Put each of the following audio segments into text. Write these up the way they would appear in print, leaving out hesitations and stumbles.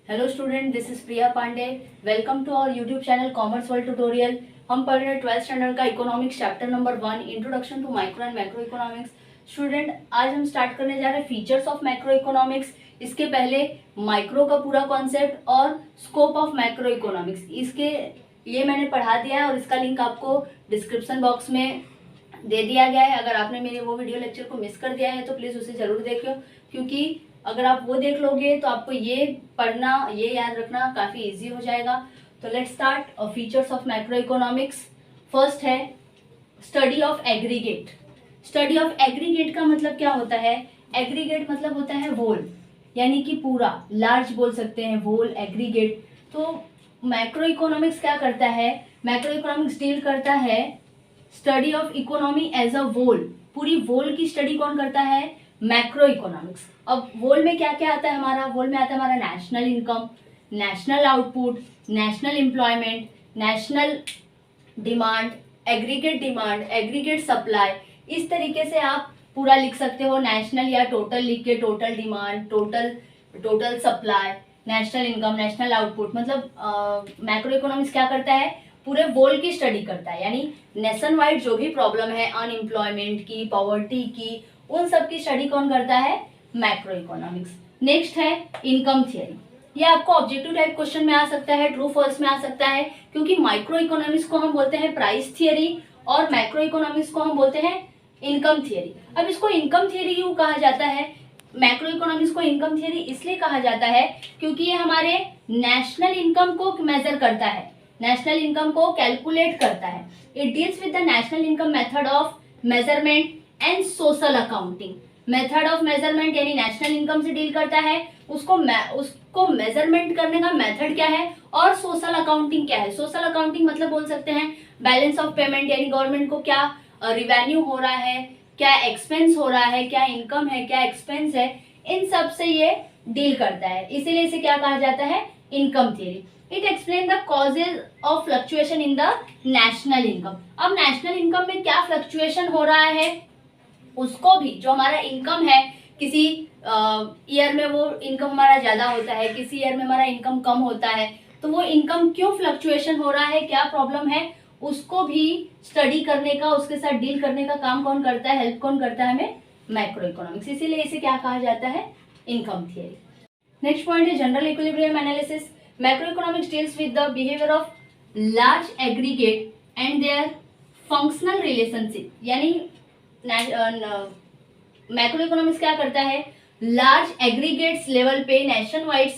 Hello student, this is Priya Pandey. Welcome to our YouTube channel commerce world tutorial. हम पढ़ रहे हैं 12th स्टैंडर्ड का economics chapter number 1, introduction to micro and macro economics. Student, आज हम start करने जा रहे हैं फीचर्स ऑफ मैक्रो इकोनॉमिक्स। इसके पहले माइक्रो का पूरा कॉन्सेप्ट और स्कोप ऑफ मैक्रो इकोनॉमिक्स इसके ये मैंने पढ़ा दिया है और इसका लिंक आपको डिस्क्रिप्शन बॉक्स में दे दिया गया है। अगर आपने मेरे वो वीडियो लेक्चर को मिस कर दिया है तो प्लीज़ उसे ज़रूर देखियो, क्योंकि अगर आप वो देख लोगे तो आपको ये पढ़ना, ये याद रखना काफ़ी इजी हो जाएगा। तो let's start features of macroeconomics. First है study of aggregate. Study of aggregate का मतलब क्या होता है? एग्रीगेट मतलब होता है होल, यानी कि पूरा, लार्ज बोल सकते हैं, होल, एग्रीगेट। तो मैक्रो इकोनॉमिक्स क्या करता है? मैक्रो इकोनॉमिक्स डील करता है study of economy as a whole. पूरी वोल की स्टडी कौन करता है? Macroeconomics. अब वोल में क्या क्या आता है हमारा? वोल में आता है हमारा national income, national output, national employment, national demand, aggregate supply. इस तरीके से आप पूरा लिख सकते हो। नेशनल या टोटल लिख के total demand, total supply, national income, national output. मतलब मैक्रो इकोनॉमिक्स क्या करता है? पूरे वोल की स्टडी करता है, यानी नेशन वाइड जो भी प्रॉब्लम है, अनएम्प्लॉयमेंट की, पॉवर्टी की, उन सब की स्टडी कौन करता है? Macro economics. नेक्स्ट है इनकम थियरी। ये आपको ऑब्जेक्टिव टाइप क्वेश्चन में आ सकता है, ट्रू फॉल्स में आ सकता है, क्योंकि माइक्रो इकोनॉमिक्स को हम बोलते हैं प्राइस थियरी और मैक्रो इकोनॉमिक्स को हम बोलते हैं इनकम थियरी। अब इसको इनकम थियरी क्यों कहा जाता है? मैक्रो इकोनॉमिक्स को इनकम थियरी इसलिए कहा जाता है क्योंकि ये हमारे नेशनल इनकम को मेजर करता है, नेशनल इनकम को कैलकुलेट करता है। It deals with the national income method of measurement and social accounting. Method of measurement यानी नेशनल इनकम से डील करता है, उसको मेजरमेंट करने का मेथड क्या है, और सोशल अकाउंटिंग क्या है। सोशल अकाउंटिंग मतलब बोल सकते हैं बैलेंस ऑफ पेमेंट, यानी गवर्नमेंट को क्या रिवेन्यू हो रहा है, क्या एक्सपेंस हो रहा है, क्या इनकम है, क्या एक्सपेंस है, इन सब से ये डील करता है। इसीलिए इसे क्या कहा जाता है? Income theory. It explain the causes of fluctuation in the national income. अब नेशनल इनकम में क्या फ्लक्चुएशन हो रहा है, उसको भी, जो हमारा इनकम है, किसी ईयर में वो इनकम हमारा ज्यादा होता है, किसी ईयर में हमारा इनकम कम होता है, तो वो इनकम क्यों फ्लक्चुएशन हो रहा है, क्या प्रॉब्लम है, उसको भी स्टडी करने का, उसके साथ डील करने का काम कौन करता है, हेल्प कौन करता है हमें? Macro economics. इसीलिए इसे क्या कहा जाता है? Income theory. नेक्स्ट पॉइंट है general equilibrium analysis. Macro economics deals with the behaviour of large aggregate and their functional relationship. यानी मैक्रो इकोनॉमिक्स क्या करता है? लार्ज एग्रीगेट्स लेवल पे नेशन वाइड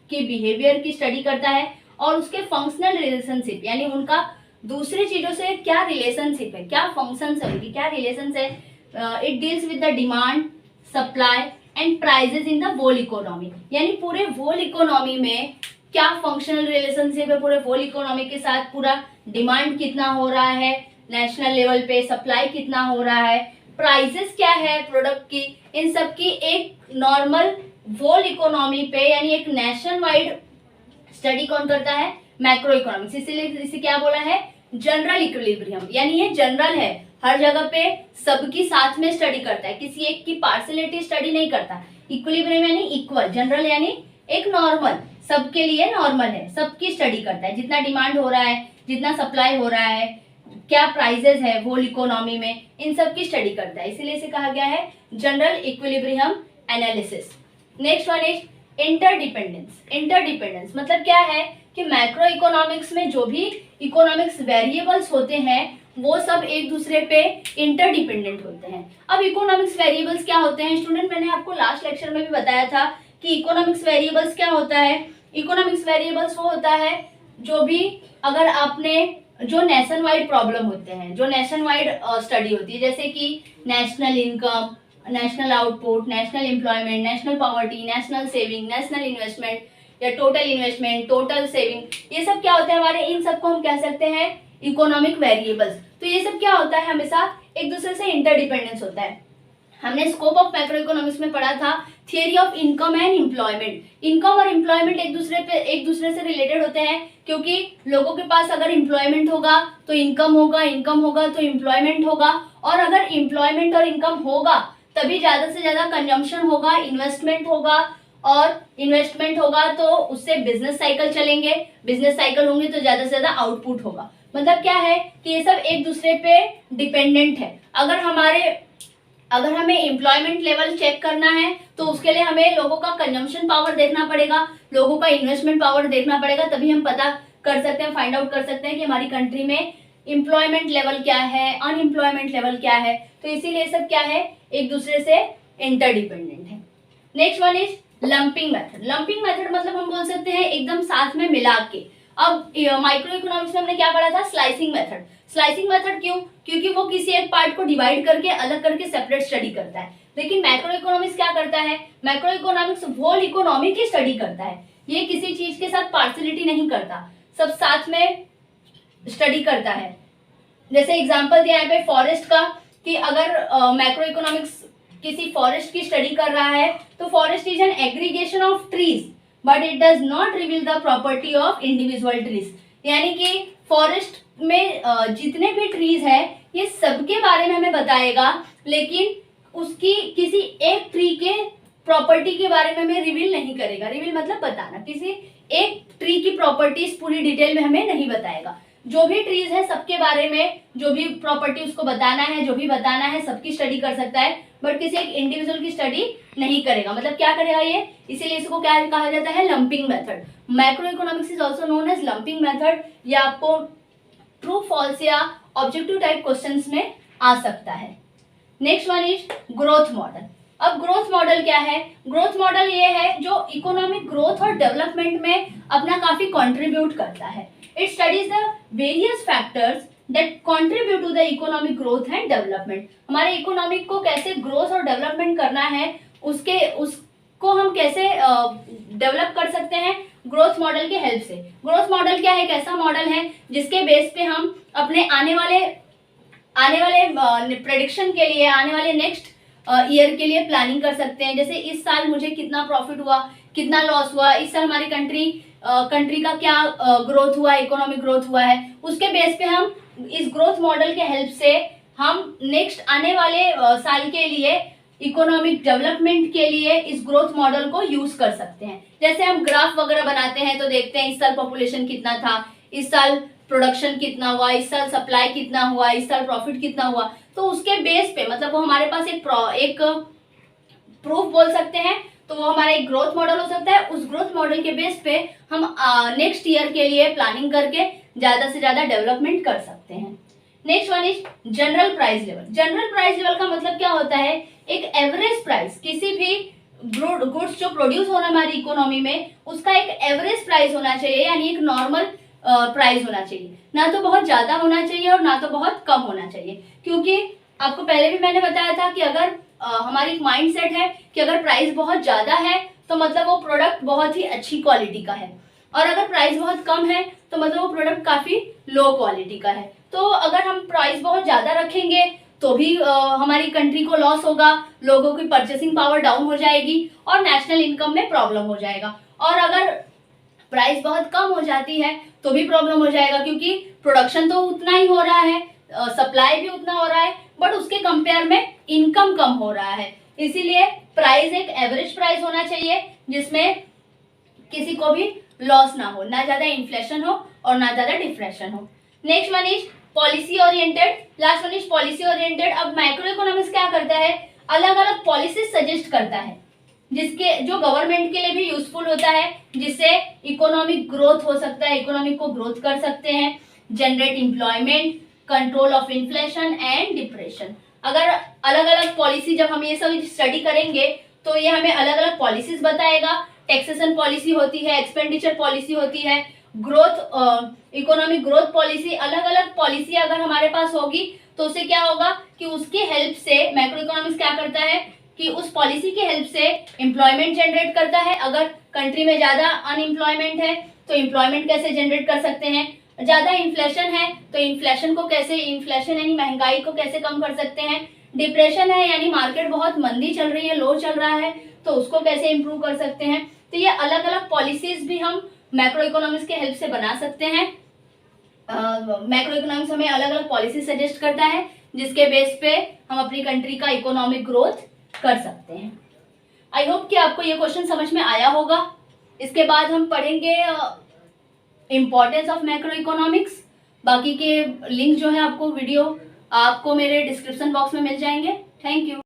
के बिहेवियर की स्टडी करता है और उसके फंक्शनल रिलेशनशिप, यानी उनका दूसरी चीजों से क्या रिलेशनशिप है, क्या फंक्शंस है उनकी, क्या रिलेशंस है। It deals with the demand, supply and prices in the whole economy. यानी पूरे वोल इकोनॉमी में क्या फंक्शनल रिलेशनशिप है, पूरे वोल इकोनॉमी के साथ पूरा डिमांड कितना हो रहा है नेशनल लेवल पे, सप्लाई कितना हो रहा है, प्राइजेस क्या है प्रोडक्ट की, इन सब की एक नॉर्मल वोल इकोनॉमी पे, यानी एक नेशन वाइड स्टडी कौन करता है? Macro economics. इसीलिए इसे क्या बोला है? General equilibrium. यानी ये जनरल है, हर जगह पे सबकी साथ में स्टडी करता है, किसी एक की पार्शियलिटी स्टडी नहीं करता। इक्विलिब्रियम यानी इक्वल, जनरल यानी एक नॉर्मल, सबके लिए नॉर्मल है, सबकी स्टडी करता है, जितना डिमांड हो रहा है, जितना सप्लाई हो रहा है, क्या प्राइजेस है वोल इकोनॉमी में, इन सब की स्टडी करता है। इसीलिए इसे कहा गया है general equilibrium analysis. Next one is interdependence. Interdependence मतलब क्या है कि मैक्रो इकोनॉमिक्स में जो भी इकोनॉमिक्स वेरिएबल्स होते हैं वो सब एक दूसरे पे इंटरडिपेंडेंट होते हैं। अब इकोनॉमिक्स वेरिएबल्स क्या होते हैं स्टूडेंट? मैंने आपको लास्ट लेक्चर में भी बताया था कि इकोनॉमिक्स वेरिएबल्स क्या होता है। इकोनॉमिक्स वेरिएबल्स वो होता है जो भी, अगर आपने, जो नेशन वाइड प्रॉब्लम होते हैं, जो नेशन वाइड स्टडी होती है, जैसे कि national income, national output, national employment, national poverty, national saving, national investment या टोटल इन्वेस्टमेंट, टोटल सेविंग, ये सब क्या होते हैं हमारे? इन सबको हम कह सकते हैं इकोनॉमिक वेरिएबल्स। तो ये सब क्या होता है? हमेशा एक दूसरे से इंटरडिपेंडेंस होता है। हमने स्कोप ऑफ मैक्रो इकोनॉमिक्स में पढ़ा था theory of income and employment. Income और एम्प्लॉयमेंट एक दूसरे से रिलेटेड होते हैं, क्योंकि लोगों के पास अगर एम्प्लॉयमेंट होगा तो इनकम होगा, इनकम होगा तो एम्प्लॉयमेंट होगा, और अगर एम्प्लॉयमेंट और इनकम होगा तभी ज्यादा से ज्यादा कंजम्पशन होगा, इन्वेस्टमेंट होगा, और इन्वेस्टमेंट होगा तो उससे बिजनेस साइकिल चलेंगे, बिजनेस साइकिल होंगे तो ज्यादा से ज्यादा आउटपुट होगा। मतलब क्या है कि ये सब एक दूसरे पे डिपेंडेंट है। अगर हमें एम्प्लॉयमेंट लेवल चेक करना है तो उसके लिए हमें लोगों का कंजम्पशन पावर देखना पड़ेगा, लोगों का इन्वेस्टमेंट पावर देखना पड़ेगा, तभी हम पता कर सकते हैं, फाइंड आउट कर सकते हैं कि हमारी कंट्री में एम्प्लॉयमेंट लेवल क्या है, अनएम्प्लॉयमेंट लेवल क्या है। तो इसीलिए सब क्या है, एक दूसरे से इंटरडिपेंडेंट है। Next one is lumping method. Lumping method मतलब हम बोल सकते हैं एकदम साथ में मिला के। अब माइक्रो इकोनॉमिक्स में हमने क्या पढ़ा था, स्लाइसिंग मेथड। स्लाइसिंग मेथड क्यों, क्योंकि वो किसी एक पार्ट को डिवाइड करके अलग करके सेपरेट स्टडी करता है। लेकिन मैक्रो इकोनॉमिक्स क्या करता है, मैक्रो इकोनॉमिक्स होल इकोनॉमी की स्टडी करता है। ये किसी चीज के साथ पार्शियलिटी नहीं करता, सब साथ में स्टडी करता है। जैसे एग्जांपल दिया है पे फॉरेस्ट का, कि अगर मैक्रो इकोनॉमिक्स किसी फॉरेस्ट की स्टडी कर रहा है तो forest is an aggregation of trees but it does not reveal the property of individual trees. यानी कि फॉरेस्ट में जितने भी ट्रीज है ये सबके बारे में हमें बताएगा, लेकिन उसकी किसी एक ट्री के प्रॉपर्टी के बारे में हमें रिवील नहीं करेगा। रिवील मतलब बताना, किसी एक ट्री की प्रॉपर्टीज पूरी डिटेल में हमें नहीं बताएगा। जो भी ट्रीज है सबके बारे में जो भी प्रॉपर्टी उसको बताना है, जो भी बताना है सबकी स्टडी कर सकता है, बट किसी एक इंडिविजुअल की स्टडी नहीं करेगा। मतलब क्या करेगा ये, इसीलिए इसको क्या कहा जाता है, lumping method. Macro economics is also known as lumping method. या आपको ट्रू फॉल्स या ऑब्जेक्टिव टाइप क्वेश्चंस में आ सकता है। Next one is growth model. अब ग्रोथ मॉडल क्या है, ग्रोथ मॉडल ये है जो इकोनॉमिक ग्रोथ और डेवलपमेंट में अपना काफी कंट्रीब्यूट करता है। It studies the various factors that contribute to the economic growth and development. हमारे इकोनॉमिक को कैसे ग्रोथ और डेवलपमेंट करना है, उसको हम कैसे डेवलप कर सकते हैं, ग्रोथ मॉडल के हेल्प से। ग्रोथ मॉडल क्या है, एक ऐसा मॉडल है जिसके बेस पे हम अपने आने वाले प्रेडिक्शन के लिए, आने वाले नेक्स्ट ईयर के लिए प्लानिंग कर सकते हैं। जैसे इस साल मुझे कितना प्रॉफिट हुआ, कितना लॉस हुआ, इस साल हमारी कंट्री का क्या ग्रोथ हुआ, इकोनॉमिक ग्रोथ हुआ है, उसके बेस पे हम इस ग्रोथ मॉडल के हेल्प से हम नेक्स्ट आने वाले साल के लिए इकोनॉमिक डेवलपमेंट के लिए इस ग्रोथ मॉडल को यूज कर सकते हैं। जैसे हम ग्राफ वगैरह बनाते हैं तो देखते हैं इस साल पॉपुलेशन कितना था, इस साल प्रोडक्शन कितना हुआ, इस साल सप्लाई कितना हुआ, इस साल प्रॉफिट कितना हुआ। तो उसके बेस पे मतलब वो हमारे पास एक प्रूफ बोल सकते हैं, तो वो हमारा एक ग्रोथ मॉडल हो सकता है। उस ग्रोथ मॉडल के बेस पे हम नेक्स्ट ईयर के लिए प्लानिंग करके ज्यादा से ज्यादा डेवलपमेंट कर सकते हैं। Next one is general price level. General price level का मतलब क्या होता है, एक एवरेज प्राइस, किसी भी गुड्स जो प्रोड्यूस हो रहा है हमारी इकोनॉमी में उसका एक एवरेज प्राइस होना चाहिए, यानी एक नॉर्मल प्राइस होना चाहिए। ना तो बहुत ज्यादा होना चाहिए और ना तो बहुत कम होना चाहिए। क्योंकि आपको पहले भी मैंने बताया था कि अगर हमारी एक माइंड सेट है कि अगर प्राइस बहुत ज्यादा है तो मतलब वो प्रोडक्ट बहुत ही अच्छी क्वालिटी का है, और अगर प्राइस बहुत कम है तो मतलब वो प्रोडक्ट काफी लो क्वालिटी का है। तो अगर हम प्राइस बहुत ज्यादा रखेंगे तो भी हमारी कंट्री को लॉस होगा, लोगों की परचेसिंग पावर डाउन हो जाएगी और नेशनल इनकम में प्रॉब्लम हो जाएगा। और अगर प्राइस बहुत कम हो जाती है तो भी प्रॉब्लम हो जाएगा, क्योंकि प्रोडक्शन तो उतना ही हो रहा है, सप्लाई भी उतना हो रहा है, बट उसके कंपेयर में इनकम कम हो रहा है। इसीलिए प्राइस एक एवरेज प्राइस होना चाहिए जिसमें किसी को भी लॉस ना हो, ना ज्यादा इन्फ्लेशन हो और ना ज्यादा डिफ्लेशन हो। Next one is policy oriented. Last one is policy oriented. अब माइक्रो इकोनॉमिक्स क्या करता है, अलग अलग पॉलिसी सजेस्ट करता है जिसके जो गवर्नमेंट के लिए भी यूजफुल होता है, जिससे इकोनॉमिक ग्रोथ हो सकता है, इकोनॉमिक को ग्रोथ कर सकते हैं, generate employment, control of inflation and depression. अगर अलग अलग पॉलिसी, जब हम ये सब स्टडी करेंगे तो ये हमें अलग अलग पॉलिसीज बताएगा। टैक्सेशन पॉलिसी होती है, एक्सपेंडिचर पॉलिसी होती है, ग्रोथ इकोनॉमिक ग्रोथ पॉलिसी, अलग अलग पॉलिसी अगर हमारे पास होगी तो उससे क्या होगा कि उसकी हेल्प से मैक्रो इकोनॉमिक्स क्या करता है कि उस पॉलिसी की हेल्प से एम्प्लॉयमेंट जनरेट करता है। अगर कंट्री में ज्यादा अनएम्प्लॉयमेंट है तो एम्प्लॉयमेंट कैसे जनरेट कर सकते हैं, ज्यादा इन्फ्लेशन है तो इन्फ्लेशन को कैसे, इन्फ्लेशन यानी महंगाई को कैसे कम कर सकते हैं, डिप्रेशन है यानी मार्केट बहुत मंदी चल रही है, लो चल रहा है, तो उसको कैसे इंप्रूव कर सकते हैं। तो ये अलग अलग पॉलिसीज भी हम मैक्रो इकोनॉमिक्स के हेल्प से बना सकते हैं। मैक्रो इकोनॉमिक्स हमें अलग अलग पॉलिसी सजेस्ट करता है जिसके बेस पे हम अपनी कंट्री का इकोनॉमिक ग्रोथ कर सकते हैं। आई होप कि आपको ये क्वेश्चन समझ में आया होगा। इसके बाद हम पढ़ेंगे इम्पोर्टेंस ऑफ मैक्रो इकोनॉमिक्स। बाकी के लिंक जो है आपको वीडियो आपको मेरे डिस्क्रिप्शन बॉक्स में मिल जाएंगे। Thank you.